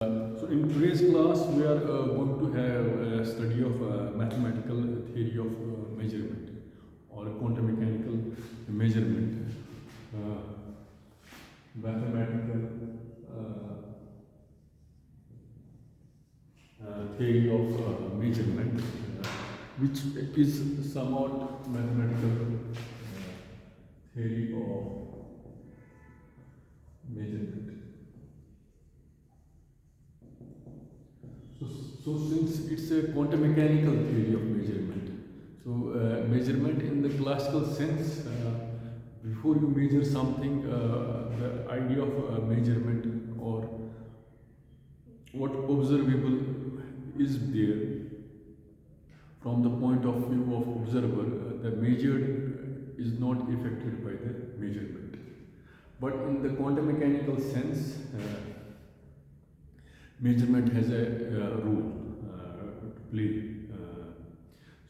So in today's class, we are going to have a study of mathematical theory of measurement or quantum mechanical measurement. Uh, Mathematical theory of measurement, which is somewhat mathematical theory of measurement. So, so since it's a quantum mechanical theory of measurement, so measurement in the classical sense, before you measure something, the idea of measurement or what observable is there from the point of view of observer, the measured is not affected by the measurement. But in the quantum mechanical sense, measurement has a role to play.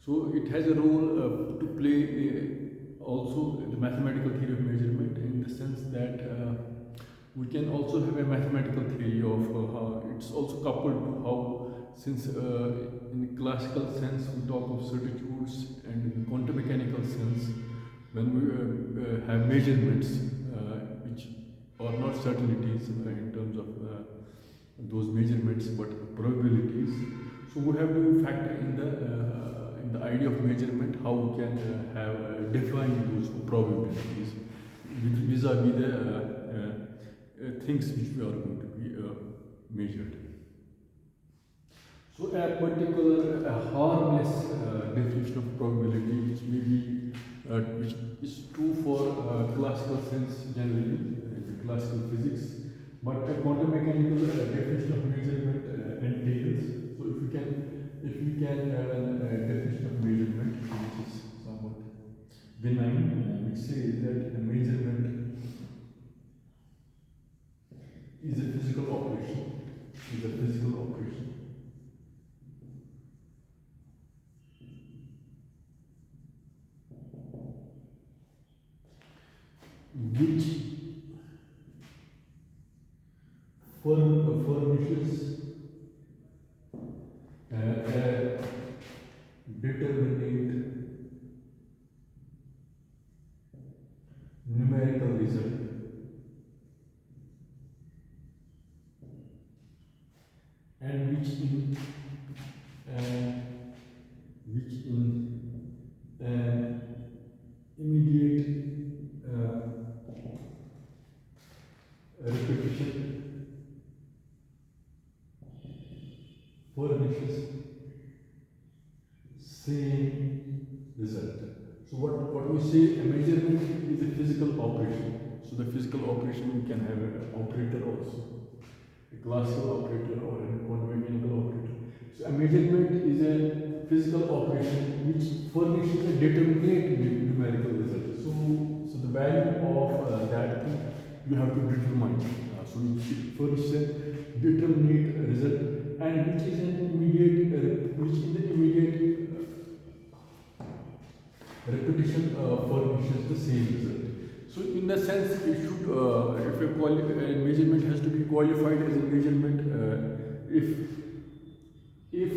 So it has a role to play also the mathematical theory of measurement, in the sense that we can also have a mathematical theory of how it's also coupled to how, since in the classical sense we talk of certitudes, and in the quantum mechanical sense when we have measurements which are not certainties in terms of those measurements but probabilities. So we have to factor in the idea of measurement how we can have define those probabilities vis-a-vis the things which we are going to be measured. So a particular harmless definition of probability, which may be which is true for classical sense generally, classical physics, but a quantum mechanical definition of measurement entails. So if we can have a definition of measurement which is somewhat benign, which says that a measurement is a physical operation, which furnishes a determinate numerical result and which in immediate repetition furnishes same result. So what we say, a measurement is a physical operation. So the physical operation, we can have an operator also, a classical operator or a quantum mechanical operator. So a measurement is a physical operation which furnishes a determinate numerical result. So the value of that thing you have to determine. So it furnishes a determinate result, and which is an immediate, which in the immediate repetition furnishes the same result. So in the sense, it should, if a measurement has to be qualified as a measurement, if it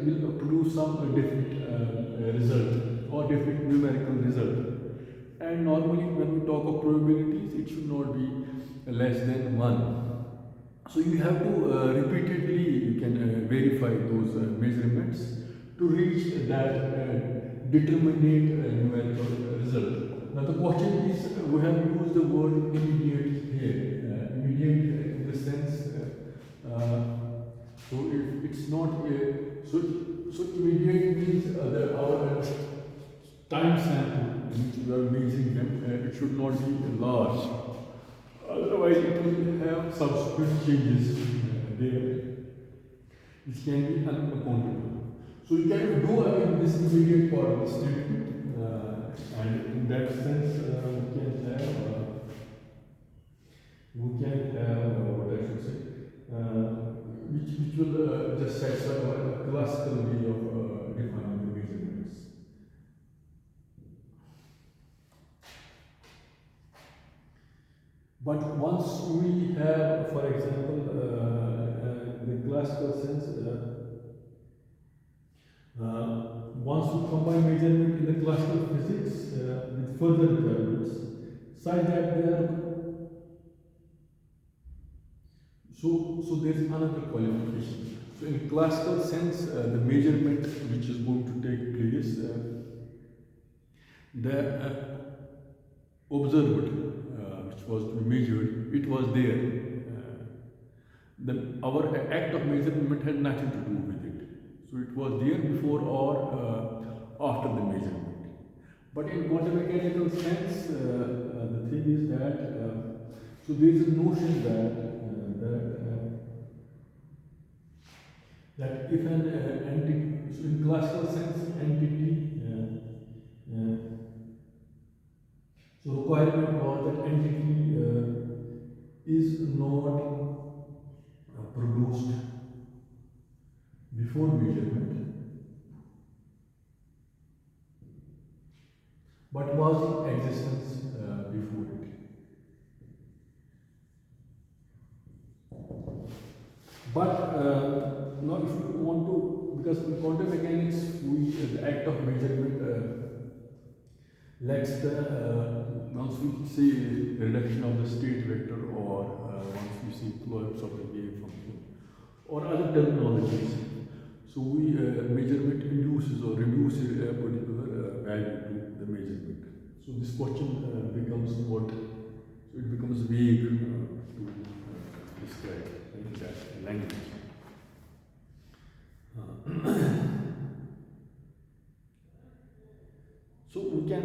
will produce some definite result or definite numerical result. And normally when we talk of probabilities, it should not be less than 1. So you have to repeatedly, you can verify those measurements to reach that determinate numerical result. Now the question is, we have used the word immediate here. Immediate in the sense, so if it's not so immediate means our time sample which we are measuring them, it should not be large. Otherwise, it will have subsequent changes there, which can be unaccountable. So you can do again this immediate part of the statement, and in that sense, we can have what I should say, which will just satisfy a classical way of defining the measurements. But once we have, for example, the classical sense, once we combine measurement in the classical physics with further requirements, such that they are so there is another qualification. So in classical sense, the measurement which is going to take place, the observed, which was to be measured, it was there. Our act of measurement had nothing to do with it. So it was there before or after the measurement. But in quantum mechanical sense, the thing is that so there is a notion that if an entity, so in classical sense, entity, so requirement was that entity is not produced before measurement, but was in existence before it. But now, if you want to, because in quantum mechanics, the act of measurement lets the once we see reduction of the state vector, or once we see curves of the wave function, or other terminologies. So measurement induces or reduces a particular value to the measurement. So this question becomes what? So it becomes vague to describe in that language. So we can.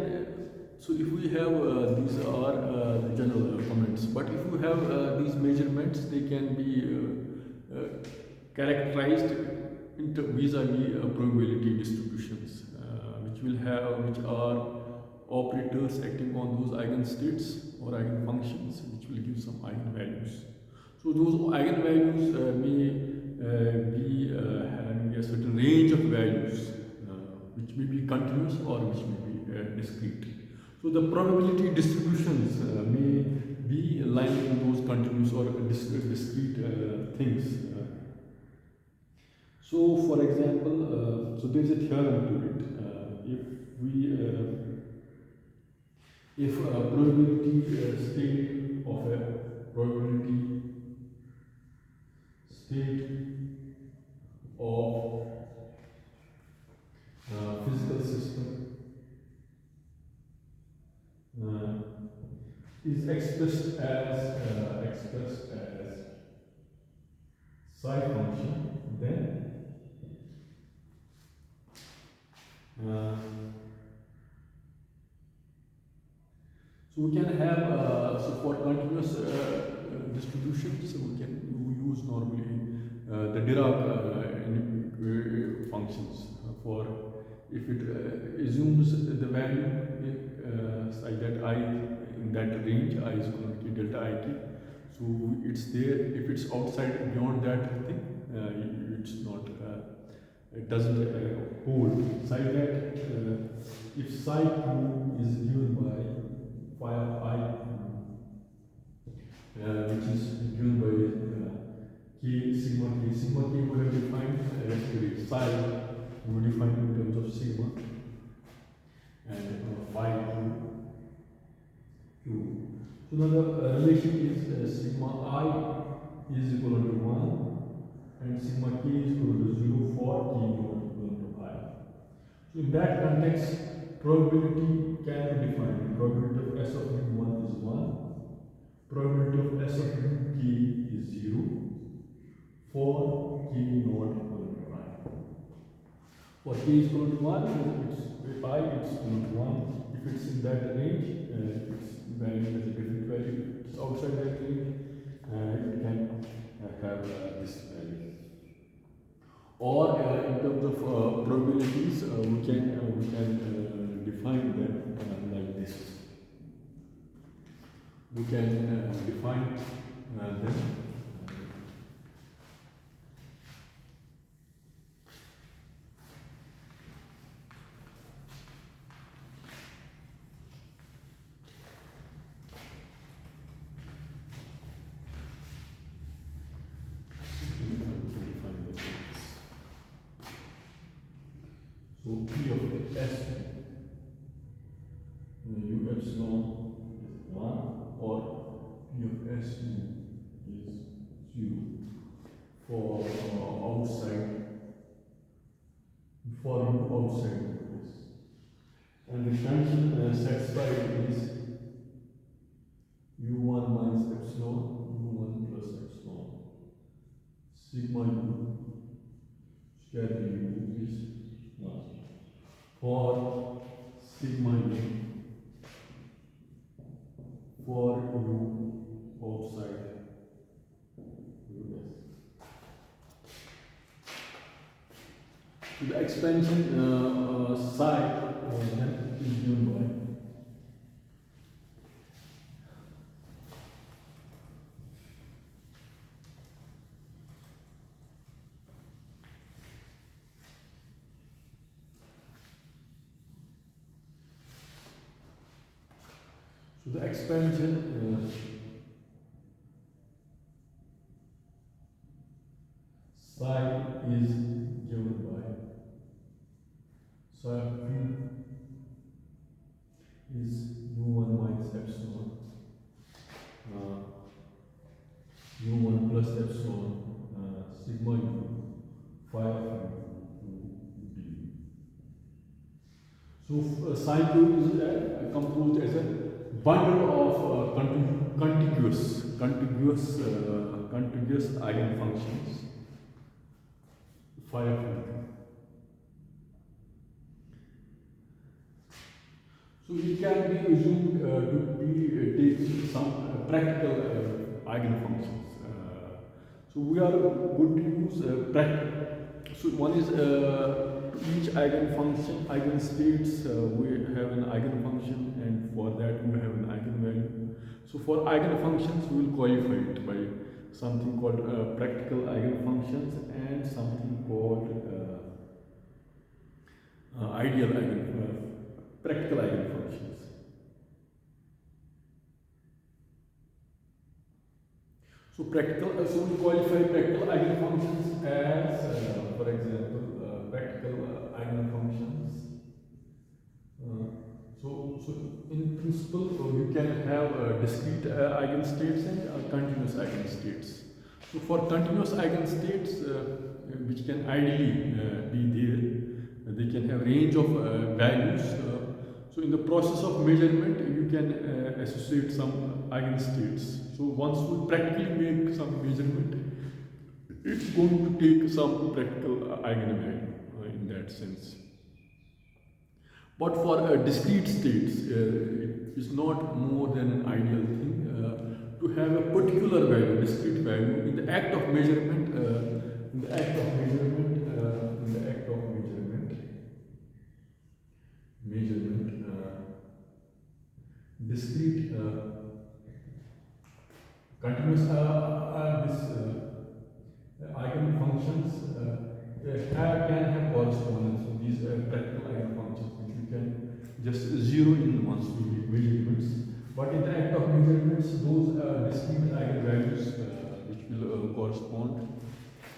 So if we have these are the general comments, but if you have these measurements, they can be characterized vis-a-vis probability distributions, which are operators acting on those eigenstates or eigenfunctions, which will give some eigenvalues. So those eigenvalues may be having a certain range of values, which may be continuous or which may be discrete. So the probability distributions may be aligned to those continuous or discrete things. So, for example, so there is a theorem to it. If a probability state of a probability state of physical system is expressed as psi function, then so we can have so for continuous distributions, so we use normally the Dirac functions for if it assumes the value such that I in that range I is equal to delta ik. So it's there. If it's outside beyond that thing, it's not. It doesn't hold. Such that if psi 2 is given by phi of I, which is given by k sigma k would have defined psi we would define in terms of sigma, and phi q. So now the relation is sigma I is equal to 1 and sigma k is equal to 0 for k not equal to I. So in that context, probability can be defined. Probability of S of u1 is 1. Probability of S of uk is 0 for k not equal to I. For k is equal to 1, if I it's equal to 1. If it's in that range, its value is a different value. If it's outside that range, it can have this value. Or in terms of probabilities, we can define them like this. We can define them. So P of S2 U epsilon is 1 or P of S2 is 0 for outside, for U outside this. And the condition satisfied is U1 minus epsilon, U1 plus epsilon, sigma U carry U is 1. For sigma U, for U outside US. So the expansion side then is given by so the expansion psi is given by psi of P is U1 minus epsilon, U1 plus epsilon, sigma U, phi of U to D. So psi Q is composed as a bundle of contiguous eigenfunctions phi of U. So it can be assumed to be taking some practical eigenfunctions. So we are going to use practical. So one is to each eigenfunction, eigenstates, we have an eigenfunction, and for that we have an eigenvalue. So for eigenfunctions, we will qualify it by something called practical eigenfunctions and something called ideal practical eigenfunctions. So so we qualify practical eigenfunctions as, for example, practical eigenfunctions. So in principle, you can have discrete eigenstates and continuous eigenstates. So for continuous eigenstates, which can ideally be there, they can have range of values. So in the process of measurement, you can associate some eigenstates. So once we practically make some measurement, it's going to take some practical eigenvalue in that sense. But for discrete states, it is not more than an ideal thing to have a particular value, discrete value, in the act of measurement, discrete continuous eigenfunctions can have correspondence with these practical eigenfunctions, which we can just zero in once we measurements. But in the act of measurements, those discrete eigenvalues which will correspond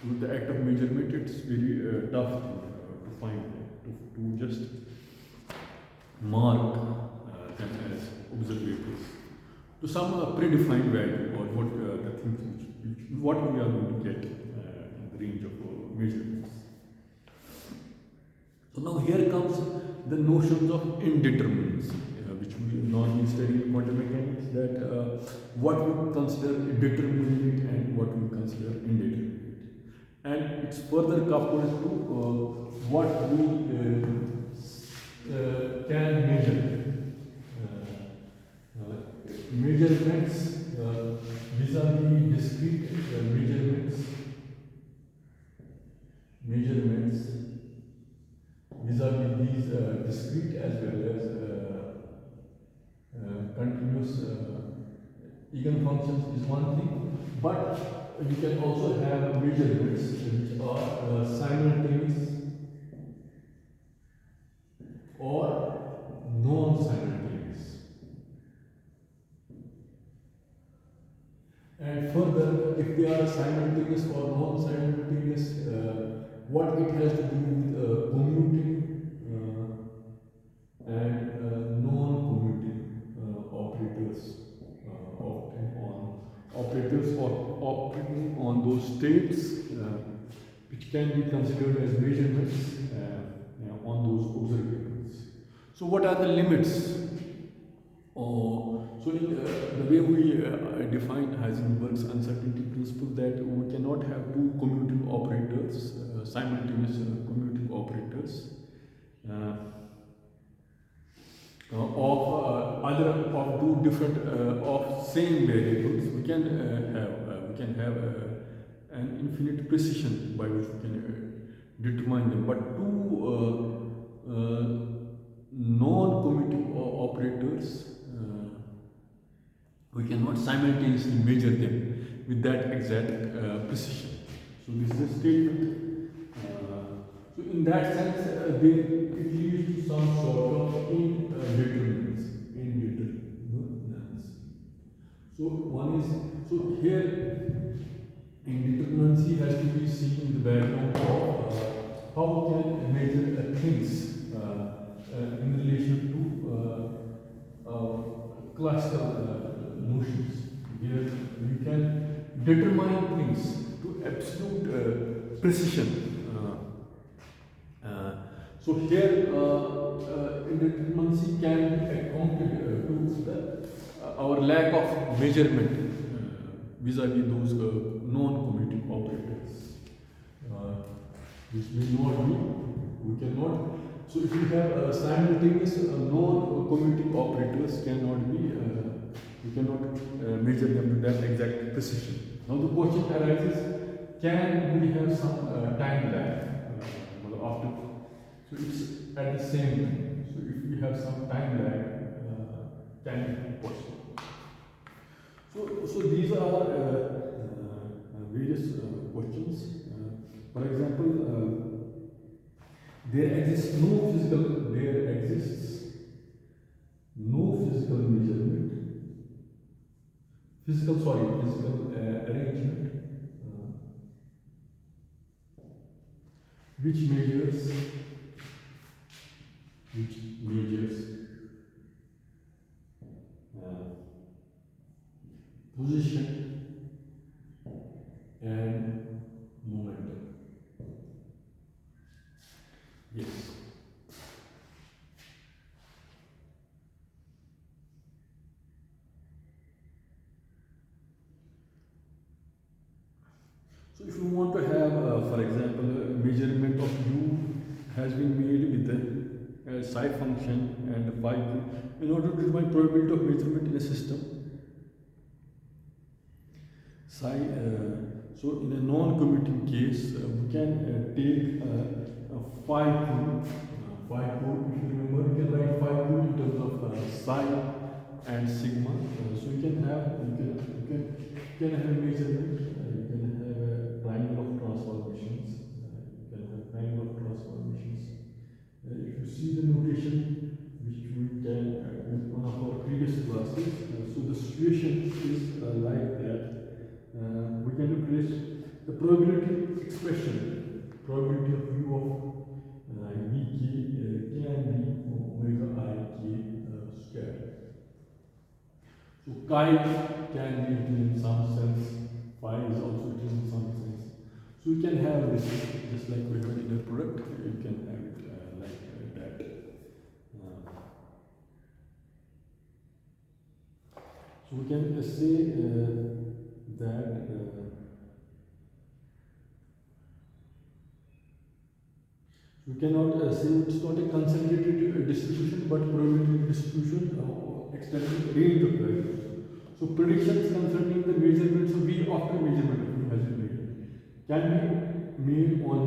to the act of measurement, it's very tough to find, to just mark them as observables to some predefined value, or what the things what we are going to get in the range of measurements. So now here comes the notions of indeterminates, which we normally study in quantum mechanics, that what we consider determinate and what we consider indeterminate. And it's further coupled to what we can measure. Measurements vis-a-vis discrete measurements vis-a-vis these discrete as well as continuous eigenfunctions is one thing, but you can also have measurements which are simultaneous or non-simultaneous. And further, if they are simultaneous or non-simultaneous, what it has to do with commuting operating on those states which can be considered as measurements on those observables. So what are the limits? So in the way we define Heisenberg's uncertainty principle, that we cannot have two commutative operators, simultaneous commutative operators of two different of same variables. We can have an infinite precision by which we can determine them, but two non-commutative operators we cannot simultaneously measure them with that exact precision. So this is a statement. So in that sense, it leads to some sort of indeterminacy. So one is, so here indeterminacy has to be seen in the background of how we can measure things in relation to classical notions. Here we can determine things to absolute precision. So here indeterminacy can be accounted to our lack of measurement vis-a-vis those non-commutative operators, which may not be, we cannot. So if you have simultaneous non-commutative operators cannot be, we cannot measure them to that exact precision. Now the question arises, can we have some time lag after? So it's at the same time. So if we have some time lag, can it be possible? So these are various questions. For example, there exists no physical measurement, physical arrangement which measures position and momentum. Yes. So if you want to have, for example, a measurement of U has been made with the psi function and phi, in order to determine probability of measurement in a system. Psi, so in a non-commutative case, we can take phi cube. If you remember, you can write phi cube in terms of psi and sigma. So you can have a measurement. You can have a triangle of transformations. If you see the notation which we can in one of our previous classes, so the situation is like that. We can replace the probability expression, probability of U of Vk can be omega I k squared. So chi can be written in some sense, phi is also written in some sense. So you can have this just like we had in the product, you can have it like that. So we can say that we cannot say it's not a concentrated distribution but probability distribution extending range of values. So predictions concerning the measurements of V after measurement of V has been made can be made on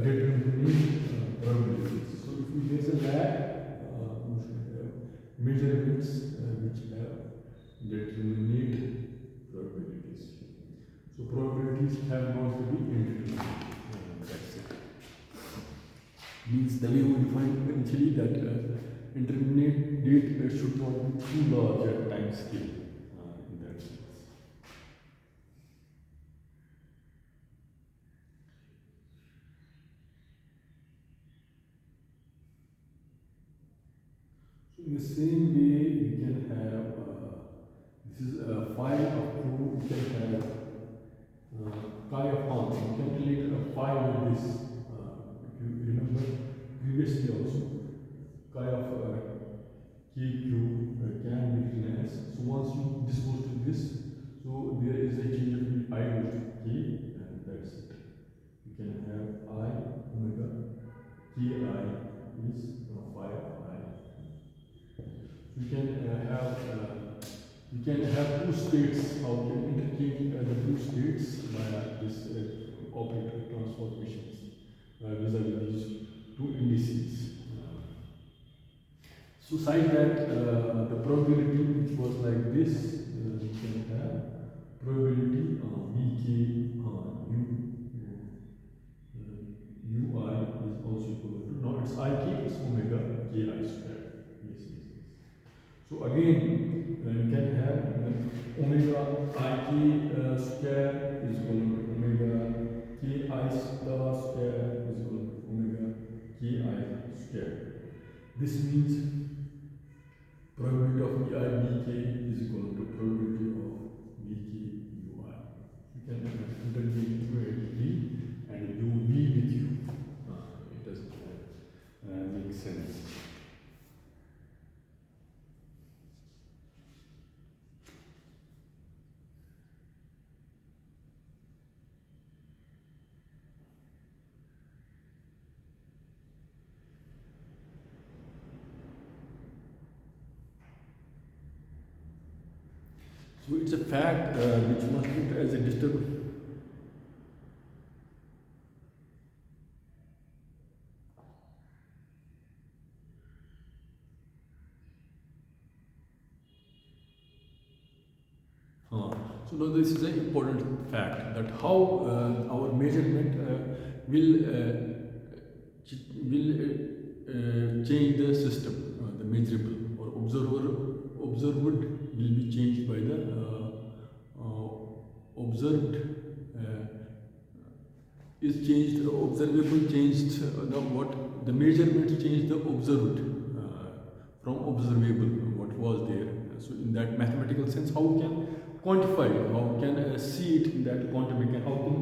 determinate probabilities. So if there is a lag, we should have measurements which have determinate probabilities. So probabilities have not to be indeterminate. That's it. Means the way we define initially that indeterminate date should not be too large at time scale in that sense. So in the same way, we can have this is phi of Q. We can have chi of phi. You can relate phi with this. If you remember previously also, chi of kq can be written as. So once you this goes to this, so there is a change of I goes to k, and that's it. You can have I omega ki is phi of I. You can have two states. How you can interchange the two states via this operator transformations vis-a-vis these two indices. So such that the probability which was like this, you can have probability Vk ui is also equal to, now it's Ik, it's omega ki square. Yes, yes, yes. So again, you can have omega Ik square is equal to omega ki star square is equal to omega ki square. This means probability of Vk is equal to probability of Vk ui. You can interchange V and uv with u. It doesn't make sense. So it's a fact which must be as a disturbance. So now this is an important fact that how our measurement will change the system, the measurable or observed will be changed by the observed is changed, observable changed the what the measurement changed the observed from observable what was there. So in that mathematical sense, how we can quantify, how we can see it in that quantum mechanics, how can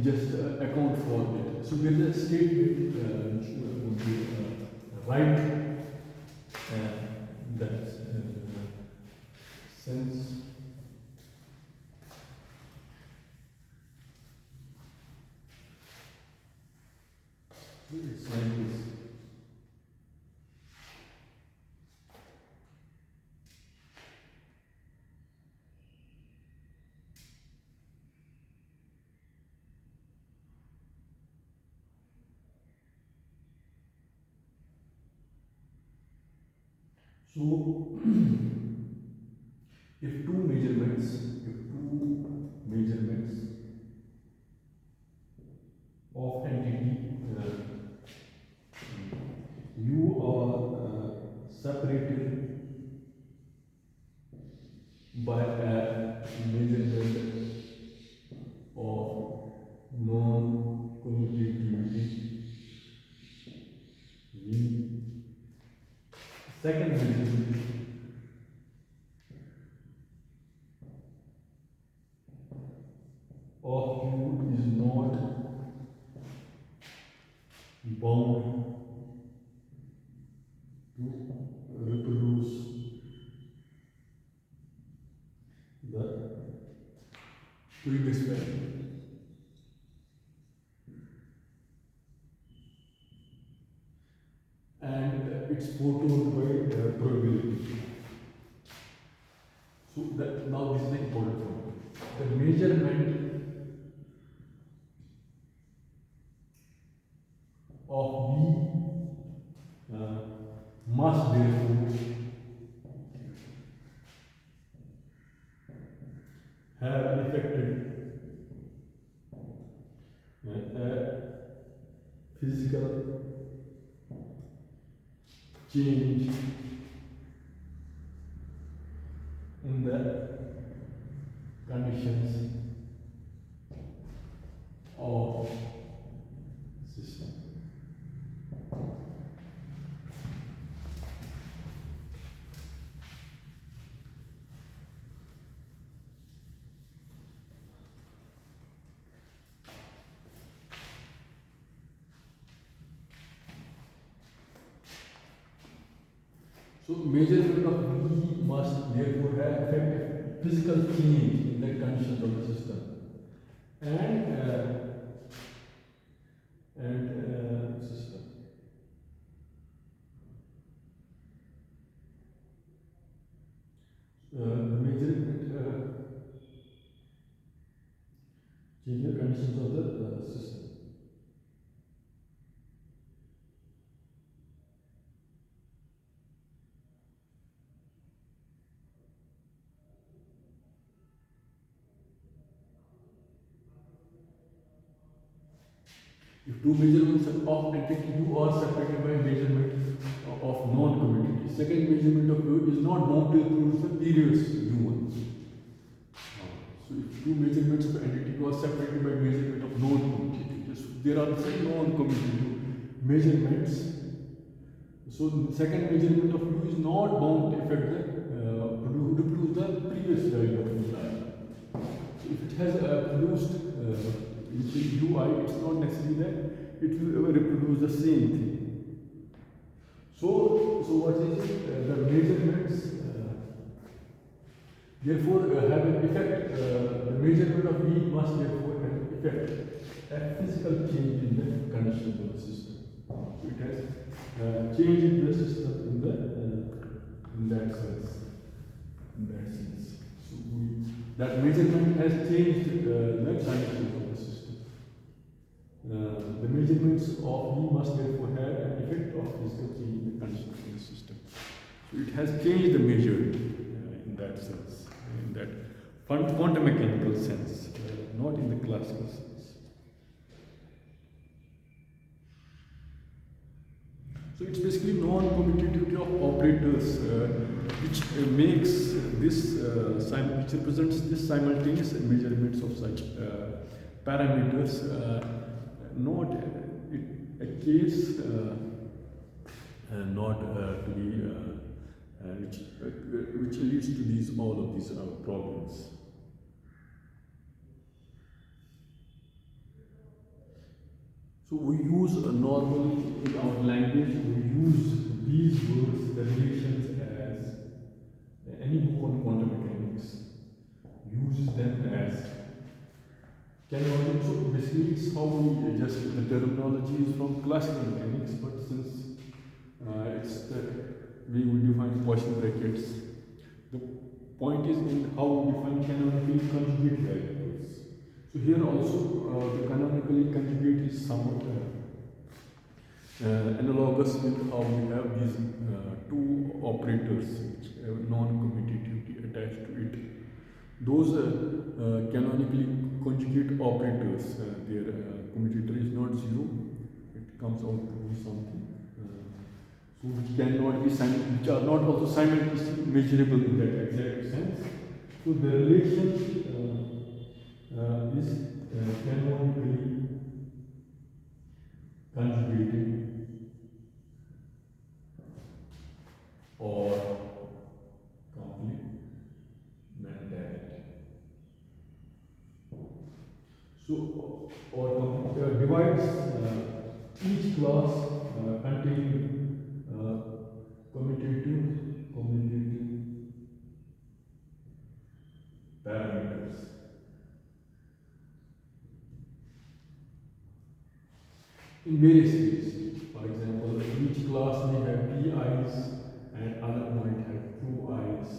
just account for it. So where the statement would be right that sense. It's like this. So if two measurements of entity u are separated by a measurement of non-commutativity v. Second measurement of u is not bound to reproduce the previous value. And it's foretold by probability. So that now this is the important point. The measurement of V must therefore have affected a physical change in the conditions of system. So measurement of V must therefore have affect physical change in the conditions of the system. And system. The measurement change the conditions of the system. If two measurements of entity U are separated by measurement of non-commutative, second measurement of U is not bound to include the periods U1. So if two measurements of entity U are separated by measurement of non-commutative, there are the same non-commutative measurements. So the second measurement of U is not bound to affect the reproduce the previous value of U. So if it has produced UI, it's not necessarily that it will reproduce the same thing. So what is it? The measurements therefore have an effect. The measurement of V must therefore have an effect, a physical change in the conditions of the system. So it has changed the system in that sense. So that measurement has changed the conditions of the system. The measurements of V must therefore have an effect of physical change in the conditions of the system. So it has changed the measure in that sense, in that quantum mechanical sense, not in the classical sense. So it's basically non-commutativity of operators, which makes this, which represents this simultaneous measurements of such parameters, not a case not to be which leads to these all of these problems. So we use normally in our language, we use these words, the relations, as any book on quantum mechanics uses them as canonical. So basically it's how we just, the terminology is from classical mechanics, but since it's the way we define Poisson brackets, the point is in how we define canonically conjugate variables. So here also the canonically conjugate is somewhat analogous with how we have these two operators which have non-commutativity attached to it. Those canonically conjugate operators, their commutator is not zero, it comes out to be something. So which cannot be which are not also simultaneously measurable in that exact sense. So the relation is canonically conjugated or complementarity. So or divides each class containing commutative parameters. In various ways, for example, each class may have pi's and other might have two i's,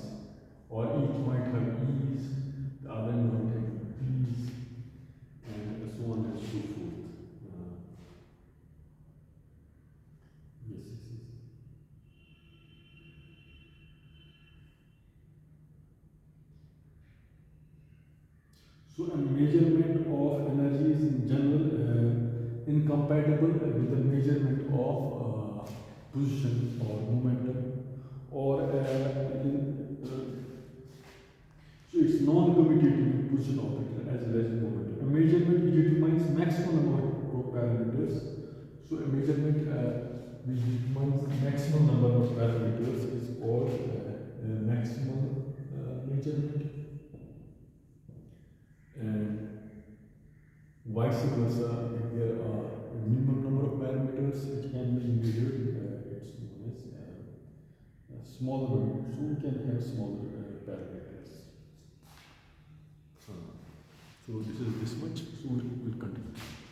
or each might have e's, the other might have p's, and so on and so forth. Yes. So a measurement of energy is in general incompatible with the measurement of position or momentum, or so it's non-commutative position operator as well as momentum. A measurement determines maximum number of parameters. So a measurement which determines maximum number of parameters is called maximum measurement. And vice versa, if there are a minimum number of parameters which can be measured, it's known as smaller one, so we can have smaller parameters. So this is this much, so we'll continue.